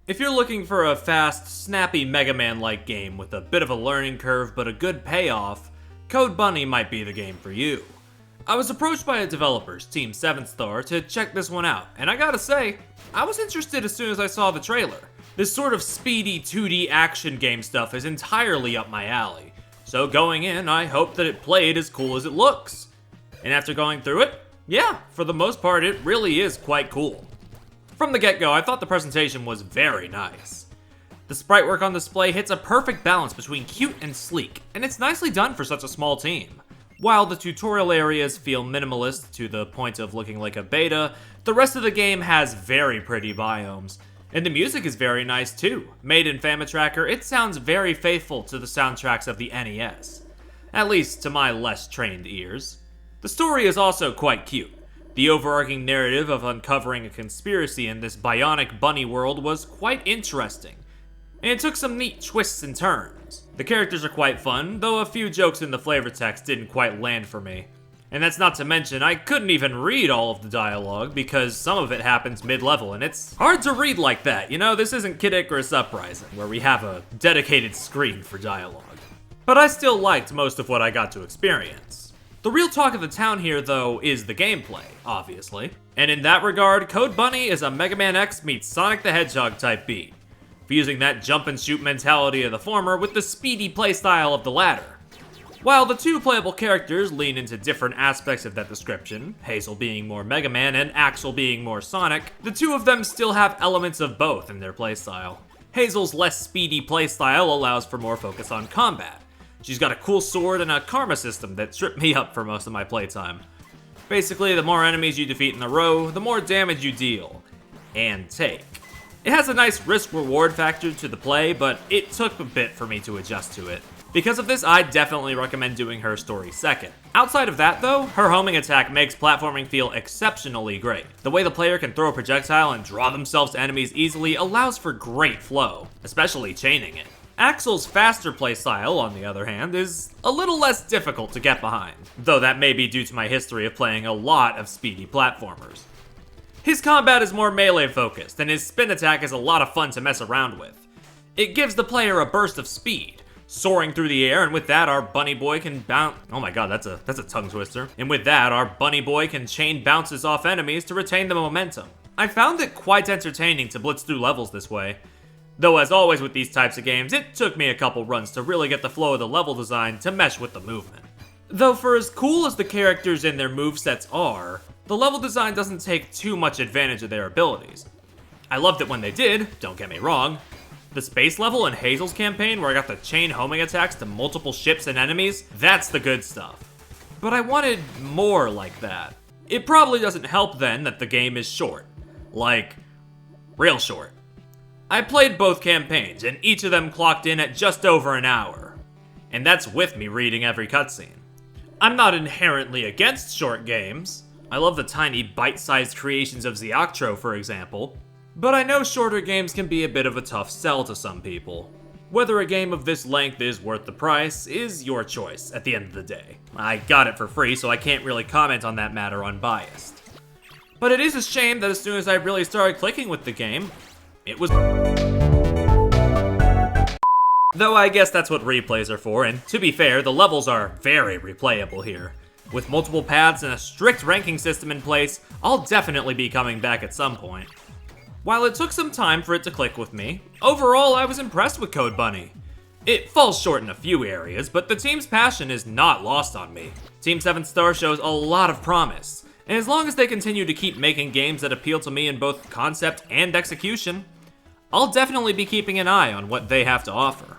If you're looking for a fast, snappy Mega Man-like game with a bit of a learning curve but a good payoff, Code Bunny might be the game for you. I was approached by a developers, Team 7 Star, to check this one out, and I gotta say, I was interested as soon as I saw the trailer. This sort of speedy 2D action game stuff is entirely up my alley, so going in, I hoped that it played as cool as it looks. And after going through it, yeah, for the most part it really is quite cool. From the get-go, I thought the presentation was very nice. The sprite work on display hits a perfect balance between cute and sleek, and it's nicely done for such a small team. While the tutorial areas feel minimalist to the point of looking like a beta, the rest of the game has very pretty biomes. And the music is very nice too. Made in Famitracker, it sounds very faithful to the soundtracks of the NES. At least to my less trained ears. The story is also quite cute. The overarching narrative of uncovering a conspiracy in this bionic bunny world was quite interesting, and it took some neat twists and turns. The characters are quite fun, though a few jokes in the flavor text didn't quite land for me. And that's not to mention, I couldn't even read all of the dialogue because some of it happens mid-level, and it's hard to read like that. You know, this isn't Kid Icarus Uprising, where we have a dedicated screen for dialogue. But I still liked most of what I got to experience. The real talk of the town here, though, is the gameplay, obviously. And in that regard, Code Bunny is a Mega Man X meets Sonic the Hedgehog type beat, fusing that jump and shoot mentality of the former with the speedy playstyle of the latter. While the two playable characters lean into different aspects of that description, Hazel being more Mega Man and Axel being more Sonic, the two of them still have elements of both in their playstyle. Hazel's less speedy playstyle allows for more focus on combat. She's got a cool sword and a karma system that tripped me up for most of my playtime. Basically, the more enemies you defeat in a row, the more damage you deal. And take. It has a nice risk-reward factor to the play, but it took a bit for me to adjust to it. Because of this, I definitely recommend doing her story second. Outside of that though, her homing attack makes platforming feel exceptionally great. The way the player can throw a projectile and draw themselves to enemies easily allows for great flow, especially chaining it. Axel's faster playstyle, on the other hand, is a little less difficult to get behind, though that may be due to my history of playing a lot of speedy platformers. His combat is more melee focused, and his spin attack is a lot of fun to mess around with. It gives the player a burst of speed, soaring through the air, and with that our bunny boy can bounce— oh my god, that's a tongue twister. And with that, our bunny boy can chain bounces off enemies to retain the momentum. I found it quite entertaining to blitz through levels this way. Though as always with these types of games, it took me a couple runs to really get the flow of the level design to mesh with the movement. Though for as cool as the characters and their movesets are, the level design doesn't take too much advantage of their abilities. I loved it when they did, don't get me wrong. The space level in Hazel's campaign where I got the chain homing attacks to multiple ships and enemies, that's the good stuff. But I wanted more like that. It probably doesn't help then that the game is short. Like, real short. I played both campaigns, and each of them clocked in at just over an hour. And that's with me reading every cutscene. I'm not inherently against short games. I love the tiny bite-sized creations of Zioctro, for example. But I know shorter games can be a bit of a tough sell to some people. Whether a game of this length is worth the price is your choice at the end of the day. I got it for free, so I can't really comment on that matter unbiased. But it is a shame that as soon as I really started clicking with the game, it was— though I guess that's what replays are for, and to be fair, the levels are very replayable here. With multiple paths and a strict ranking system in place, I'll definitely be coming back at some point. While it took some time for it to click with me, overall I was impressed with Code Bunny. It falls short in a few areas, but the team's passion is not lost on me. Team 7 Star shows a lot of promise, and as long as they continue to keep making games that appeal to me in both concept and execution, I'll definitely be keeping an eye on what they have to offer.